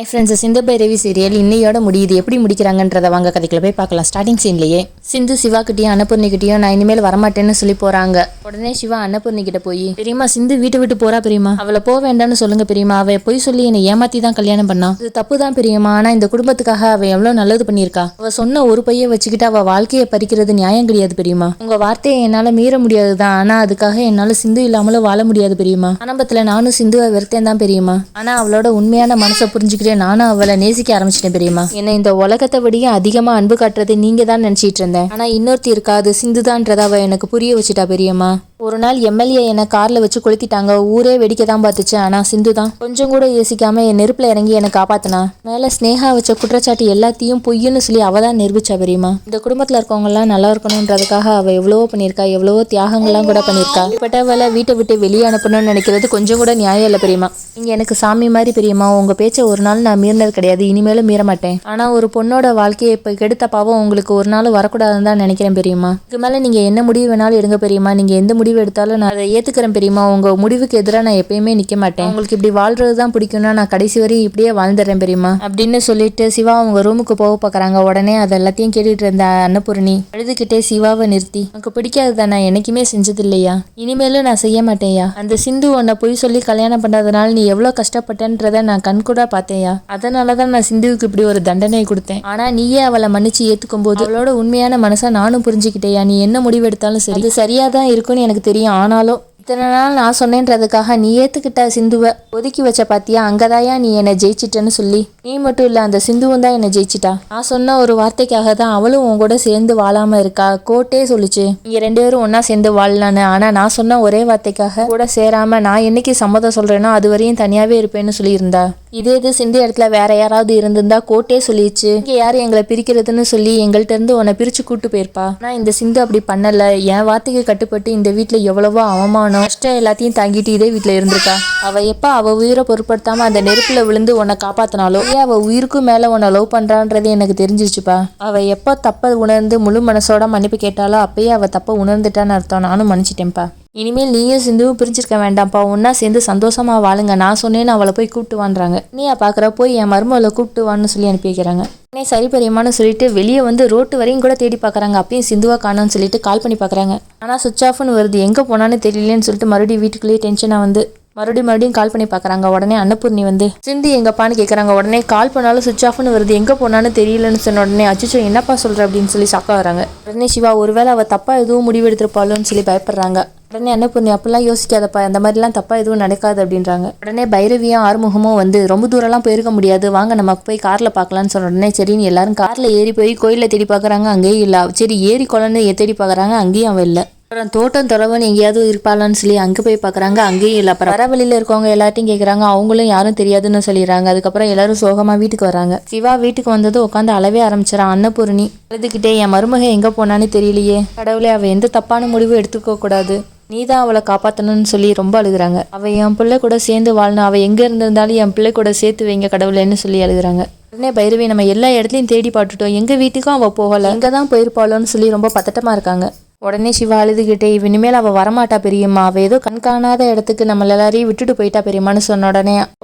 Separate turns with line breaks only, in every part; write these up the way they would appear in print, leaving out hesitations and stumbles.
Hi friends, Sindhu Bhairavi serial இன்னையோட முடியுது. எப்படி முடிக்கிறாங்கன்றத வாங்க கதைக்குள்ள போய் பார்க்கலாம். ஸ்டார்டிங் சீன்லயே சிந்து சிவா கிட்டயும் அன்னபூர்ணிக்கிட்டயும் நான் இனிமேல் வரமாட்டேன்னு சொல்லி போறாங்க. உடனே சிவா அன்னபூர்ணி கிட்ட போய், பெரியமா சிந்து வீட்டை விட்டு போறா பெரியமா, அவளை போக வேண்டாம்னு சொல்லுங்க பெரியமா, அவ போய் சொல்லி என்னை ஏமாத்தி தான் கல்யாணம் பண்ணா. இது தப்பு தான் பெரியமா, ஆனா இந்த குடும்பத்துக்காக அவ எவ்வளவு நல்லது பண்ணியிருக்கா. அவ சொன்ன ஒரு பைய வச்சுக்கிட்டு அவ வாழ்க்கையை பறிக்கிறது நியாயம் கிடையாது பெரியமா. உங்க வார்த்தையை என்னால மீற முடியாதுதான், ஆனா அதுக்காக என்னால சிந்து இல்லாமலும் வாழ முடியாது பெரியமா. ஆரம்பத்துல நானும் சிந்துவை வெறுத்தேன் தான் பெரியமா, ஆனா அவளோட உண்மையான மனசை புரிஞ்சுக்கிட்டு நானும் அவளை நேசிக்க ஆரம்பிச்சிட்டேன் பெரியமா. என்ன இந்த உலகத்தை விடையும் அதிகமா அன்பு காட்டுறது நீங்க தான் நினைச்சிட்டு இருந்தேன். ஆனா இன்னொருத்தி இருக்காது சிந்துதான்றத அவ எனக்கு புரிய வச்சுட்டா பெரியம்மா. ஒரு நாள் எம்எல்ஏ என்ன கார்ல வச்சு கொளுத்திட்டாங்க. ஊரே வெடிக்க தான் பார்த்துச்சு. ஆனா சிந்து தான் கொஞ்சம் கூட யோசிக்காம என் நெருப்புல இறங்கி என்னை காப்பாத்தினா. மேல ஸ்னேகா வச்ச குற்றச்சாட்டு எல்லாத்தையும் பொய்ன்னு சொல்லி அவ தான் நிரூபிச்சா பெரியம்மா. இந்த குடும்பத்துல இருக்கவங்க எல்லாம் நல்லா இருக்கணும்ன்றதுக்காக அவ எவ்வளவோ பண்ணியிருக்கா, எவ்வளவோ தியாகங்கள்லாம் கூட பண்ணியிருக்கா. இப்பட்டவளை வீட்டை விட்டு வெளியே அனுப்பணும்னு நினைக்கிறது கொஞ்சம் கூட நியாயம் இல்லை பெரியம்மா. நீங்க எனக்கு சாமி மாதிரி பெரியம்மா. உங்க பேச்சை ஒரு நாள் நான் மீறினது கிடையாது, இனிமேலும் மீற மாட்டேன். ஆனா ஒரு பொண்ணோட வாழ்க்கையை இப்ப கெடுத்த பாவம் உங்களுக்கு ஒரு நாள் வரக்கூடாதுன்னு தான் நினைக்கிறேன் பெரியம்மா. இதுக்கு மேல நீங்க என்ன முடிவு வேணாலும் எடுங்க பெரியம்மா. நீங்க எந்த முடிவு எடுத்தாலும் நான் அதை ஏத்துக்கிறேன் பெரியம்மா. உங்க முடிவுக்கு எதிராக நான் எப்பயுமே நிக்க மாட்டேன். உங்களுக்கு இப்படி வாழ்றது தான் பிடிக்கும்னா நான் கடைசி வரையும் இப்படியே வாழ்ந்துடுறேன் பெரியம்மா அப்படின்னு சொல்லிட்டு சிவா அவங்க ரூமுக்கு போக பாக்குறாங்க. உடனே அது எல்லாத்தையும் கேட்டுட்டு இருந்த அன்னபூர்ணி அழுதுகிட்டே சிவாவை நிறுத்தி, எனக்கு பிடிக்காததை நான் என்னைக்குமே செஞ்சது இல்லையா, இனிமேலும் நான் செய்ய மாட்டேயா. அந்த சிந்து உன்னை பொய் சொல்லி கல்யாணம் பண்ணதுனால நீ எவ்வளவு கஷ்டப்பட்டன்றத நான் கண் கூட பார்த்தேயா. அதனாலதான் நான் சிந்துவுக்கு இப்படி ஒரு தண்டனை கொடுத்தேன். ஆனா நீயே அவளை மன்னிச்சு ஏத்துக்கும் போது அவளோட உண்மையான மனசை நானும் புரிஞ்சுக்கிட்டேயா. நீ என்ன முடிவு எடுத்தாலும் சரி அது சரியாதான் இருக்கும்னு எனக்கு தெரியும். ஆனாலும் இத்தனை நாள் நான் சொன்னேன்றதுக்காக நீ ஏத்துக்கிட்ட சிந்துவை ஒதுக்கி வச்ச பாத்தியா, அங்கதாயா நீ என்னை ஜெயிச்சிட்டேன்னு சொல்லி. நீ மட்டும் இல்ல அந்த சிந்துவும் தான் என்னை ஜெயிச்சிட்டா. நான் சொன்ன ஒரு வார்த்தைக்காக தான் அவளும் உன் கூட சேர்ந்து வாழாம இருக்கா. கோர்ட்டே சொல்லிச்சு நீங்க ரெண்டு பேரும் ஒன்னா சேர்ந்து வாழலான்னு. ஆனா நான் சொன்ன ஒரே வார்த்தைக்காக கூட சேராம நான் என்னைக்கு சம்மதம் சொல்றேனோ அது வரையும் தனியாவே இருப்பேன்னு சொல்லியிருந்தா. இதே இது சிந்து இடத்துல வேற யாராவது இருந்திருந்தா கோர்ட்டே சொல்லிடுச்சு இங்க யாரு எங்களை பிரிக்கிறதுன்னு சொல்லி எங்கள்கிட்ட இருந்து உன்னை பிரிச்சு கூட்டு போயிருப்பா. ஆனா இந்த சிந்து அப்படி பண்ணல. என் வார்த்தைக்கு கட்டுப்பட்டு இந்த வீட்டுல எவ்வளவோ அவமானம் கஷ்டம் எல்லாத்தையும் தாங்கிட்டு இதே வீட்டுல இருந்திருக்கா. அவ எப்ப அவ உயிரை பொருட்படுத்தாம அந்த நெருப்புல விழுந்து உன்னை காப்பாத்தினாலோ அவ உயிருக்கும் மேல உன்னை லவ் பண்றான்றது எனக்கு தெரிஞ்சிருச்சுப்பா. அவ எப்ப தப்ப உணர்ந்து முழு மனசோட மன்னிப்பு கேட்டாலோ அப்பயே அவ தப்ப உணர்ந்துட்டான்னு அர்த்தம். நானும் மன்னிச்சிட்டேன்ப்பா. இனிமேல் நீயும் சிந்துவும் பிரிஞ்சிருக்க வேண்டாம்ப்பா. ஒன்னா சேர்ந்து சந்தோஷமா வாழுங்க. நான் சொன்னேன்னு அவளை போய் கூப்பிட்டு வான்றாங்க. நீயா பாக்குற போய் என் மருமகளை கூப்பிட்டு வான்னு சொல்லி அனுப்பி வைக்கிறாங்க. உடனே சரி பெரியம்மான்னு சொல்லிட்டு வெளியே வந்து ரோட்டு வரையும் கூட தேடி பாக்குறாங்க. அப்பயும் சிந்துவா காணோன்னு சொல்லிட்டு கால் பண்ணி பாக்குறாங்க. ஆனா சுவிச் ஆஃப்னு வருது. எங்க போனான்னு தெரியலன்னு சொல்லிட்டு மறுபடியும் வீட்டுக்குள்ளேயே டென்ஷனா வந்து மறுபடியும் கால் பண்ணி பாக்குறாங்க. உடனே அன்னபூர்ணி வந்து சிந்து எங்கப்பான்னு கேட்கறாங்க. உடனே கால் பண்ணாலும் சுவிச் ஆஃப்னு வருது, எங்க போனான்னு தெரியலன்னு சொன்ன உடனே அச்சோ என்னப்பா சொல்ற அப்படின்னு சொல்லி சாக்கா வராங்க. உடனே சிவா ஒருவேளை அவ தப்பா எதுவும் முடிவு எடுத்திருப்பாளோன்னு சொல்லி பயப்படுறாங்க. உடனே அன்னபூர்ணி அப்படிலாம் யோசிக்காதப்பா, அந்த மாதிரிலாம் தப்பா எதுவும் நடக்காது அப்படின்றாங்க. உடனே பைரவியும் ஆறுமுகமும் வந்து ரொம்ப தூரம்லாம் போயிருக்க முடியாது, வாங்க நம்ம போய் கார்ல பாக்கலாம்னு சொன்ன உடனே சரின்னு எல்லாரும் கார்ல ஏறி போய் கோயில தேடி பாக்குறாங்க. அங்கேயும் இல்ல. சரி ஏறி குளம்னு தேடி பாக்குறாங்க. அங்கேயும் அவன் இல்லை. அப்புறம் தோட்டம் தொலைவன் எங்கேயாவது இருப்பாளான்னு சொல்லி அங்கே போய் பார்க்குறாங்க. அங்கேயும் இல்லை. அப்புறம் வரவழியில் இருக்கவங்க எல்லாத்தையும் கேட்குறாங்க. அவங்களும் யாரும் தெரியாதுன்னு சொல்லிடுறாங்க. அதுக்கப்புறம் எல்லாரும் சோகமாக வீட்டுக்கு வராங்க. சிவா வீட்டுக்கு வந்தது உட்காந்து அழவே ஆரம்பிச்சிடான். அன்னபூர்ணி அழுதுகிட்டே, என் மருமக எங்கே போனான்னு தெரியலையே கடவுளே, அவள் எந்த தப்பான முடிவும் எடுத்துக்க கூடாது, நீ தான் அவளை காப்பாற்றணும்னு சொல்லி ரொம்ப அழுகுறாங்க. அவள் என் பிள்ளை கூட சேர்ந்து வாழணும், அவள் எங்கே இருந்திருந்தாலும் என் பிள்ளை கூட சேர்த்து வைங்க கடவுளேன்னு சொல்லி அழுகுறாங்க. உடனே பைரவி, நம்ம எல்லா இடத்துலையும் தேடி பார்த்துட்டோம், எங்கள் வீட்டுக்கும் அவள் போகலை, எங்கே தான் போயிருப்பாளோன்னு சொல்லி ரொம்ப பதட்டமாக இருக்காங்க. உடனே சிவா அழுதுகிட்டே, இனிமேல் அவள் வரமாட்டா பெரியம்மா, அவள் ஏதோ கண்காணாத இடத்துக்கு நம்மள எல்லாரையும் விட்டுட்டு போயிட்டா பெரியம்மான்னு சொன்ன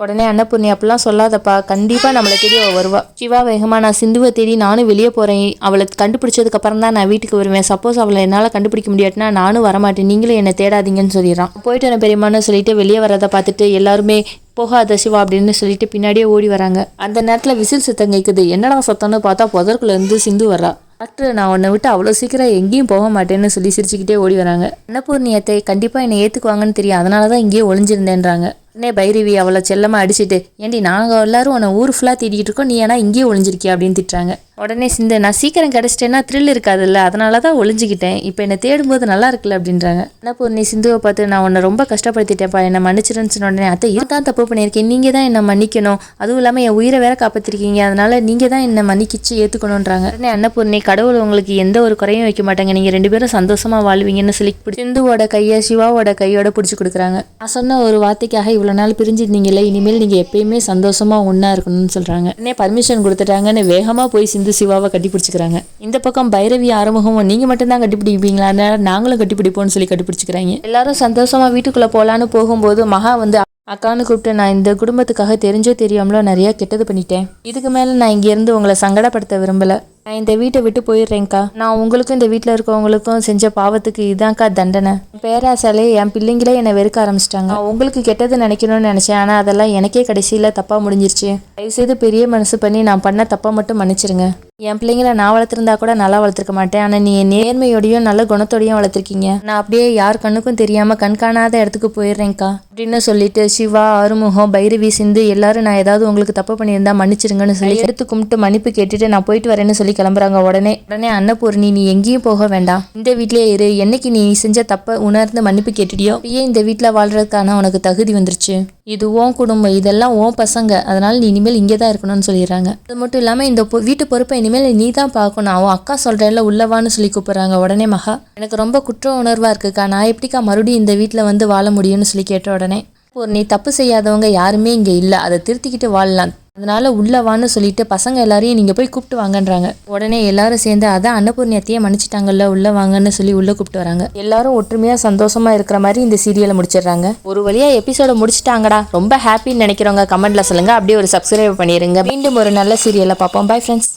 உடனே அன்னபூர்ணி அப்படிலாம் சொல்லாதப்பா, கண்டிப்பா நம்மளை தேடி அவள் வருவா. சிவா வேகமா, நான் சிந்துவை தேடி நானும் வெளியே போறேன், அவளை கண்டுபிடிச்சதுக்கு அப்புறம் தான் நான் வீட்டுக்கு வருவேன். சப்போஸ் அவளை என்னால் கண்டுபிடிக்க முடியாட்டினா நானும் வரமாட்டேன், நீங்களும் என்னை தேடாதீங்கன்னு சொல்லிடுறான். போயிட்டு வரேன் பெரியம்மான்னு சொல்லிட்டு வெளியே வரதை பார்த்துட்டு எல்லாருமே போகாத சிவா அப்படின்னு சொல்லிட்டு பின்னாடியே ஓடி வராங்க. அந்த நேரத்தில் விசில் சத்தம் கேட்குது. என்னடா சத்தம்னு பார்த்தா புதற்குள்ள இருந்து சிந்து வரா. டாக்டர், நான் உன்னை விட்டு அவ்வளோ சீக்கிரம் எங்கேயும் போக மாட்டேன்னு சொல்லி சிரிச்சுக்கிட்டே ஓடி வராங்க. அன்னபூர்ணியத்தை கண்டிப்பாக என்னை ஏற்றுக்குவாங்கன்னு தெரியும், அதனால தான் இங்கேயே ஒளிஞ்சிருந்தேன்றாங்க. உடனே பைரவி அவளை செல்லமாக அடிச்சுட்டு, ஏண்டி நாங்கள் எல்லாரும் உன்னை ஊர் ஃபுல்லாக தேடிக்கிட்டு இருக்கோம், நீ ஏன்னா இங்கேயே ஒளிஞ்சிருக்கியா அப்படின்னு திட்டுறாங்க. உடனே சிந்து, நான் சீக்கிரம் கிடச்சிட்டேன்னா த்ரில் இருக்காதுல்ல, அதனால தான் ஒளிஞ்சிக்கிட்டேன், இப்போ என்னை தேடும்போது நல்லா இருக்குல்ல அப்படின்றாங்க. அன்னபூர்ணி சிந்துவை பார்த்து, நான் உன்னை ரொம்ப கஷ்டப்படுத்திட்டேன்ப்பா, என்னை மன்னிச்சிருன்னு சொன்ன உடனே, அத்தை இதுதான் தப்பு பண்ணியிருக்கேன், நீங்கள் தான் என்னை மன்னிக்கணும், அதுவும் இல்லாமல் என் உயிரை வேற காப்பாற்றிருக்கீங்க, அதனால நீங்கள் தான் என்னை மன்னிக்கிச்சு ஏற்றுக்கணுன்றாங்க. உடனே அன்னபூர்ணி, கடவுள் உங்களுக்கு எந்த ஒரு குறையும் வைக்க மாட்டாங்க, நீங்கள் ரெண்டு பேரும் சந்தோஷமா வாழ்வீங்கன்னு சொல்லி சிந்துவோட கையை சிவாவோட கையோட பிடிச்சி கொடுக்குறாங்க. நான் சொன்ன ஒரு வார்த்தைக்காக இவ்வளோ நாள் பிரிஞ்சிருந்தீங்களே, இனிமேல் நீங்கள் எப்பயுமே சந்தோஷமா ஒன்றா இருக்கணும்னு சொல்கிறாங்க. உடனே பர்மிஷன் கொடுத்துட்டாங்கன்னு வேகமாக போய் சிந்து சிவாவை கட்டிப்பிடிச்சிக்கிறாங்க. இந்த பக்கம் பைரவி ஆறுமுகமும், நீங்க மட்டும்தான் கட்டிப்பிடிப்பீங்களா, நாங்களும் கட்டிப்பிடிப்போம்னு சொல்லி கட்டிப்பிடிச்சிக்கிறாங்க. எல்லாரும் சந்தோஷமா வீட்டுக்குள்ள போலான்னு போகும்போது மகா வந்து அக்கான்னு கூப்பிட்டு நான் இந்த குடும்பத்துக்காக தெரிஞ்சோ தெரியாமலோ நிறைய கெட்டது பண்ணிட்டேன். இதுக்கு மேலே நான் இங்கேருந்து உங்களை சங்கடப்படுத்த விரும்பலை. நான் இந்த வீட்டை விட்டு போயிடுறேன்க்கா. நான் உங்களுக்கும் இந்த வீட்டில் இருக்கவங்களுக்கும் செஞ்ச பாவத்துக்கு இதான்க்கா தண்டனை. பேராசாலே என் பிள்ளைங்களே என்னை வெறுக்க ஆரம்பிச்சிட்டாங்க. நான் உங்களுக்கு கெட்டது நினைக்கணும்னு நினச்சேன், ஆனால் அதெல்லாம் எனக்கே கடைசியில் தப்பாக முடிஞ்சிருச்சு. தயவுசெய்து பெரிய மனசு பண்ணி நான் பண்ண தப்பை மட்டும் மன்னிச்சிருங்க. என் பிள்ளைங்கள நான் வளர்த்துருந்தா கூட நல்லா வளர்த்துருக்க மாட்டேன். ஆனால் நீ என் நேர்மையோடையும் நல்ல குணத்தோடையும் வளர்த்துருக்கீங்க. நான் அப்படியே யார் கண்ணுக்கும் தெரியாமல் கண்காணாத இடத்துக்கு போயிடுறேன்க்கா அப்படின்னு சொல்லிட்டு சிவா, ஆறுமுகம், பைரவி, சிந்து எல்லாரும் நான் ஏதாவது உங்களுக்கு தப்பு பண்ணியிருந்தா மன்னிச்சிருங்கன்னு சொல்லி எடுத்து கும்பிட்டு மன்னிப்பு கேட்டுட்டு நான் போயிட்டு வரேன்னு சொல்லி கிளம்புறாங்க. உடனே அன்னபூர்ணி, நீ எங்கேயும் போக வேண்டாம், இந்த வீட்லயே இரு. என்னைக்கு நீ செஞ்ச தப்பை உணர்ந்து மன்னிப்பு கேட்டுட்டியோ ஏன் இந்த வீட்டில் வாழ்றதுக்கான உனக்கு தகுதி வந்துருச்சு. இது ஓன் குடும்பம், இதெல்லாம் ஓன் பசங்க, அதனால நீ இனிமேல் இங்கே தான் இருக்கணும்னு சொல்லிடுறாங்க. அது மட்டும் இல்லாமல் இந்த வீட்டு பொறுப்பை இனிமேல் நீ தான் பார்க்கணும். அவன் அக்கா சொல்கிறேன்ல உள்ளவான்னு சொல்லி கூப்பிட்றாங்க. உடனே மகா, எனக்கு ரொம்ப குற்ற உணர்வாக இருக்குக்கா, நான் எப்படிக்கா மறுபடியும் இந்த வீட்டில் வந்து வாழ முடியும்னு சொல்லி கேட்ட உடனே, நீ தப்பு செய்யாதவங்க யாருமே இங்கே இல்லை, அதை திருத்திக்கிட்டு வாழலாம், அதனால உள்ளவான்னு சொல்லிட்டு பசங்க எல்லாரையும் நீங்கள் போய் கூப்பிட்டு வாங்கன்றாங்க. உடனே எல்லாரும் சேர்ந்து அதான் அன்னபூர்ணி அத்தையே மன்னிச்சிட்டாங்கல்ல, உள்ள வாங்கன்னு சொல்லி உள்ளே கூப்பிட்டு வராங்க. எல்லாரும் ஒற்றுமையாக சந்தோஷமாக இருக்கிற மாதிரி இந்த சீரியலை முடிச்சிடுறாங்க. ஒரு வழியாக எபிசோட முடிச்சிட்டாங்கடா, ரொம்ப ஹாப்பின்னு நினைக்கிறவங்க கமெண்ட்ல சொல்லுங்கள். அப்படியே ஒரு சப்ஸ்கிரைப் பண்ணிடுங்க. மீண்டும் ஒரு நல்ல சீரியலை பார்ப்போம். Bye friends.